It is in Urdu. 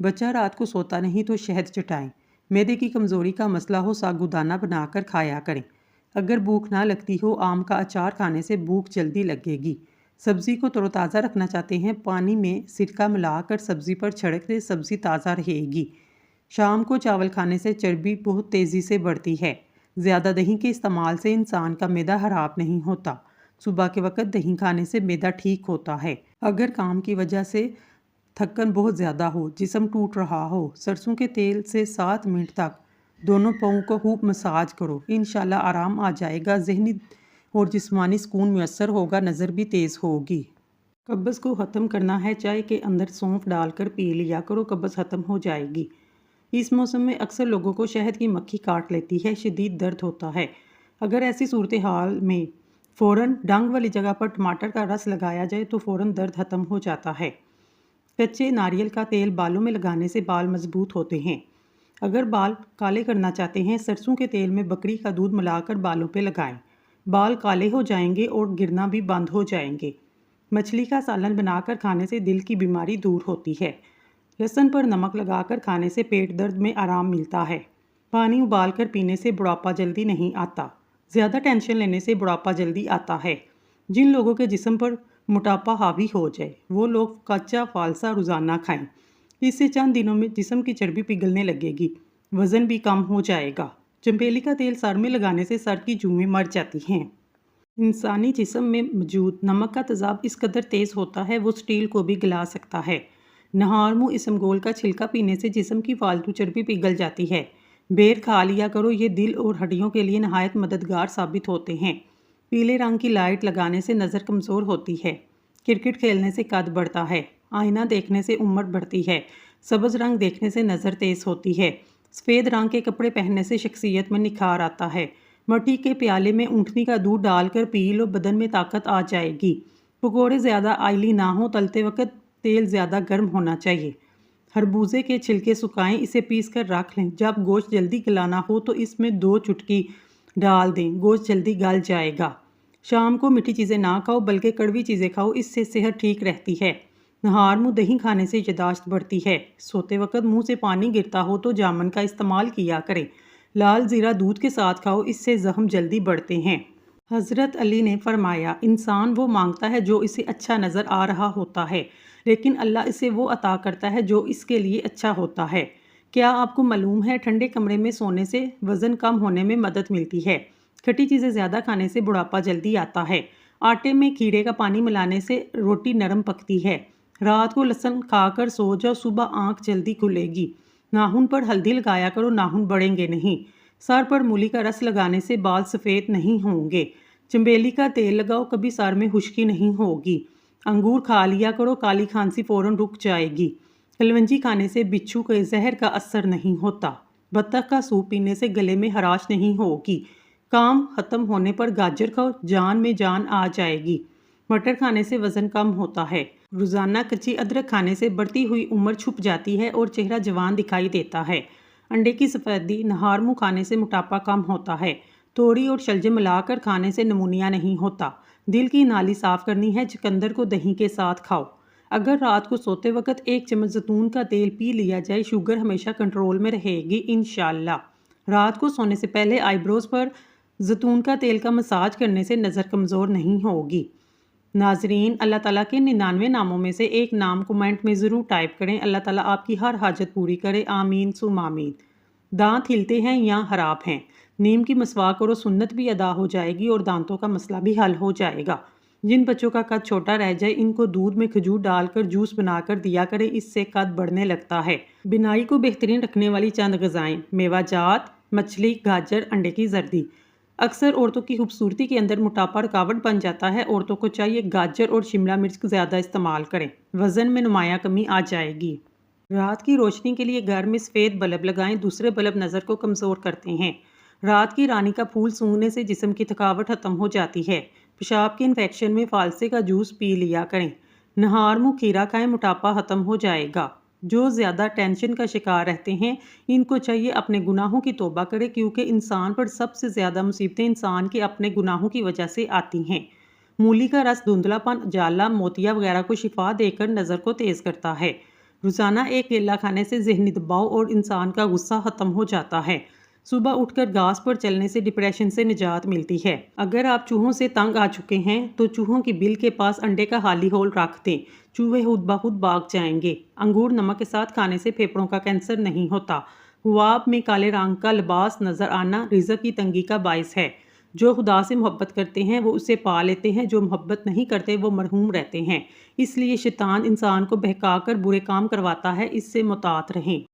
بچہ رات کو سوتا نہیں تو شہد چٹائیں۔ معدے کی کمزوری کا مسئلہ ہو ساگودانہ بنا کر کھایا کریں۔ اگر بھوک نہ لگتی ہو آم کا اچار کھانے سے بھوک جلدی لگے گی۔ سبزی کو تر و تازہ رکھنا چاہتے ہیں پانی میں سرکہ ملا کر سبزی پر چھڑک دے سبزی تازہ رہے گی۔ شام کو چاول کھانے سے چربی بہت تیزی سے بڑھتی ہے۔ زیادہ دہی کے استعمال سے انسان کا معدہ خراب نہیں ہوتا۔ صبح کے وقت دہی کھانے سے معدہ ٹھیک ہوتا ہے۔ اگر کام کی وجہ سے تھکن بہت زیادہ ہو، جسم ٹوٹ رہا ہو، سرسوں کے تیل سے 7 منٹ تک دونوں پاؤں کو خوب مساج کرو، انشاءاللہ آرام آ جائے گا، ذہنی اور جسمانی سکون میسر ہوگا، نظر بھی تیز ہوگی۔ قبض کو ختم کرنا ہے، چائے کے اندر سونف ڈال کر پی لیا کرو، قبض ختم ہو جائے گی۔ اس موسم میں اکثر لوگوں کو شہد کی مکھی کاٹ لیتی ہے، شدید درد ہوتا ہے۔ اگر ایسی صورتحال میں فوراً ڈنگ والی جگہ پر ٹماٹر کا رس لگایا جائے تو فوراً درد ختم ہو جاتا ہے۔ کچے ناریل کا تیل بالوں میں لگانے سے بال مضبوط ہوتے ہیں۔ اگر بال کالے کرنا چاہتے ہیں سرسوں کے تیل میں بکری کا دودھ ملا کر بالوں پہ لگائیں، بال کالے ہو جائیں گے اور گرنا بھی بند ہو جائیں گے۔ مچھلی کا سالن بنا کر کھانے سے دل کی بیماری دور ہوتی ہے۔ لہسن پر نمک لگا کر کھانے سے پیٹ درد میں آرام ملتا ہے۔ پانی ابال کر پینے سے بڑھاپا جلدی نہیں آتا۔ زیادہ ٹینشن لینے سے بڑھاپا جلدی آتا ہے۔ جن لوگوں کے جسم پر موٹاپا حاوی ہو جائے وہ لوگ کچا فالسا روزانہ کھائیں، اس سے چند دنوں میں جسم کی چربی پگھلنے لگے گی، وزن بھی کم ہو جائے گا۔ چنبیلی کا تیل سر میں لگانے سے سر کی جوئیں مر جاتی ہیں۔ انسانی جسم میں موجود نمک کا تیزاب اس قدر تیز ہوتا ہے وہ سٹیل کو بھی گلا سکتا ہے۔ نہار منہ اسمگول کا چھلکا پینے سے جسم کی فالتو چربی پگھل جاتی ہے۔ بیر کھا لیا کرو، یہ دل اور ہڈیوں کے لیے نہایت مددگار ثابت ہوتے ہیں۔ پیلے رنگ کی لائٹ لگانے سے نظر کمزور ہوتی ہے۔ کرکٹ کھیلنے سے قد بڑھتا ہے۔ آئینہ دیکھنے سے عمر بڑھتی ہے۔ سبز رنگ دیکھنے سے نظر تیز ہوتی ہے۔ سفید رنگ کے کپڑے پہننے سے شخصیت میں نکھار آتا ہے۔ مٹی کے پیالے میں اونٹنی کا دودھ ڈال کر پی لو، بدن میں طاقت آ جائے گی۔ پکوڑے زیادہ آئلی نہ ہوں، تلتے وقت تیل زیادہ گرم ہونا چاہیے۔ خربوزے کے چھلکے سکھائیں، اسے پیس کر رکھ لیں۔ جب گوشت جلدی گلانا ہو تو اس میں 2 چٹکی ڈال دیں، گوشت جلدی گل جائے گا۔ شام کو میٹھی چیزیں نہ کھاؤ بلکہ کڑوی چیزیں کھاؤ، اس سے صحت ٹھیک رہتی ہے۔ نہار منہ دہی کھانے سے یادداشت بڑھتی ہے۔ سوتے وقت منہ سے پانی گرتا ہو تو جامن کا استعمال کیا کریں۔ لال زیرہ دودھ کے ساتھ کھاؤ، اس سے زخم جلدی بڑھتے ہیں۔ حضرت علی نے فرمایا، انسان وہ مانگتا ہے جو اسے اچھا نظر آ رہا ہوتا ہے، لیکن اللہ اسے وہ عطا کرتا ہے جو اس کے لیے اچھا ہوتا ہے۔ کیا آپ کو معلوم ہے ٹھنڈے کمرے میں سونے سے وزن کم ہونے میں مدد ملتی ہے؟ کھٹی چیزیں زیادہ کھانے سے بڑھاپا جلدی آتا ہے۔ آٹے میں کھیرے کا پانی ملانے سے روٹی نرم پکتی ہے۔ رات کو لہسن کھا کر سو جاؤ، صبح آنکھ جلدی کھلے گی۔ ناخن پر ہلدی لگایا کرو، ناخن بڑھیں گے نہیں۔ سر پر مولی کا رس لگانے سے بال سفید نہیں ہوں گے۔ چنبیلی کا تیل لگاؤ، کبھی سر میں خشکی نہیں ہوگی۔ انگور کھا لیا کرو، کالی کھانسی فوراً رک جائے گی۔ کلونجی کھانے سے بچھو کے زہر کا اثر نہیں ہوتا۔ بطخ کا سوپ پینے سے گلے میں خراش نہیں ہوگی۔ کام ختم ہونے پر گاجر کھاؤ، جان میں جان آ جائے گی۔ مٹر کھانے سے وزن کم ہوتا ہے۔ روزانہ کچی ادرک کھانے سے بڑھتی ہوئی عمر چھپ جاتی ہے اور چہرہ جوان دکھائی دیتا ہے۔ انڈے کی سفیدی نہار منہ کھانے سے موٹاپا کم ہوتا ہے۔ توری اور شلجم ملا کر کھانے سے نمونیا نہیں ہوتا۔ دل کی نالی صاف کرنی ہے، چقندر کو دہی کے ساتھ کھاؤ۔ اگر رات کو سوتے وقت 1 چمچ زیتون کا تیل پی لیا جائے، شوگر ہمیشہ کنٹرول میں رہے گی انشاءاللہ۔ رات کو سونے سے پہلے آئی بروز پر زیتون کا تیل کا مساج کرنے سے نظر کمزور نہیں ہوگی۔ ناظرین، اللہ تعالیٰ کے 99 ناموں میں سے ایک نام کومنٹ میں ضرور ٹائپ کریں۔ اللہ تعالیٰ آپ کی ہر حاجت پوری کرے، آمین ثم آمین۔ دانت ہلتے ہیں یا خراب ہیں؟ نیم کی مسواک کرو، سنت بھی ادا ہو جائے گی اور دانتوں کا مسئلہ بھی حل ہو جائے گا۔ جن بچوں کا قد چھوٹا رہ جائے ان کو دودھ میں کھجور ڈال کر جوس بنا کر دیا کریں، اس سے قد بڑھنے لگتا ہے۔ بینائی کو بہترین رکھنے والی چند غذائیں: میوہ جات، مچھلی، گاجر، انڈے کی زردی۔ اکثر عورتوں کی خوبصورتی کے اندر موٹاپا رکاوٹ بن جاتا ہے، عورتوں کو چاہیے گاجر اور شملہ مرچ زیادہ استعمال کریں، وزن میں نمایاں کمی آ جائے گی۔ رات کی روشنی کے لیے گھر میں سفید بلب لگائیں، دوسرے بلب نظر کو کمزور کرتے ہیں۔ رات کی رانی کا پھول سونگھنے سے جسم کی تھکاوٹ ختم ہو جاتی ہے۔ پیشاب کے انفیکشن میں فالسے کا جوس پی لیا کریں۔ نہار منہ کھیرا کھائیں، موٹاپا ختم ہو جائے گا۔ جو زیادہ ٹینشن کا شکار رہتے ہیں ان کو چاہیے اپنے گناہوں کی توبہ کرے، کیونکہ انسان پر سب سے زیادہ مصیبتیں انسان کے اپنے گناہوں کی وجہ سے آتی ہیں۔ مولی کا رس دھندلا پن، جالا، موتیا وغیرہ کو شفا دے کر نظر کو تیز کرتا ہے۔ روزانہ ایک کیلا کھانے سے ذہنی دباؤ اور انسان کا غصہ ختم ہو جاتا ہے۔ صبح اٹھ کر گھاس پر چلنے سے ڈپریشن سے نجات ملتی ہے۔ اگر آپ چوہوں سے تنگ آ چکے ہیں تو چوہوں کی بل کے پاس انڈے کا خالی ہول رکھ دیں، چوہے خود بخود بھاگ جائیں گے۔ انگور نمک کے ساتھ کھانے سے پھیپھڑوں کا کینسر نہیں ہوتا۔ خواب میں کالے رنگ کا لباس نظر آنا رزق کی تنگی کا باعث ہے۔ جو خدا سے محبت کرتے ہیں وہ اسے پا لیتے ہیں، جو محبت نہیں کرتے وہ محروم رہتے ہیں۔ اس لیے شیطان انسان کو بہکا کر برے کام کرواتا ہے، اس سے محتاط رہیں۔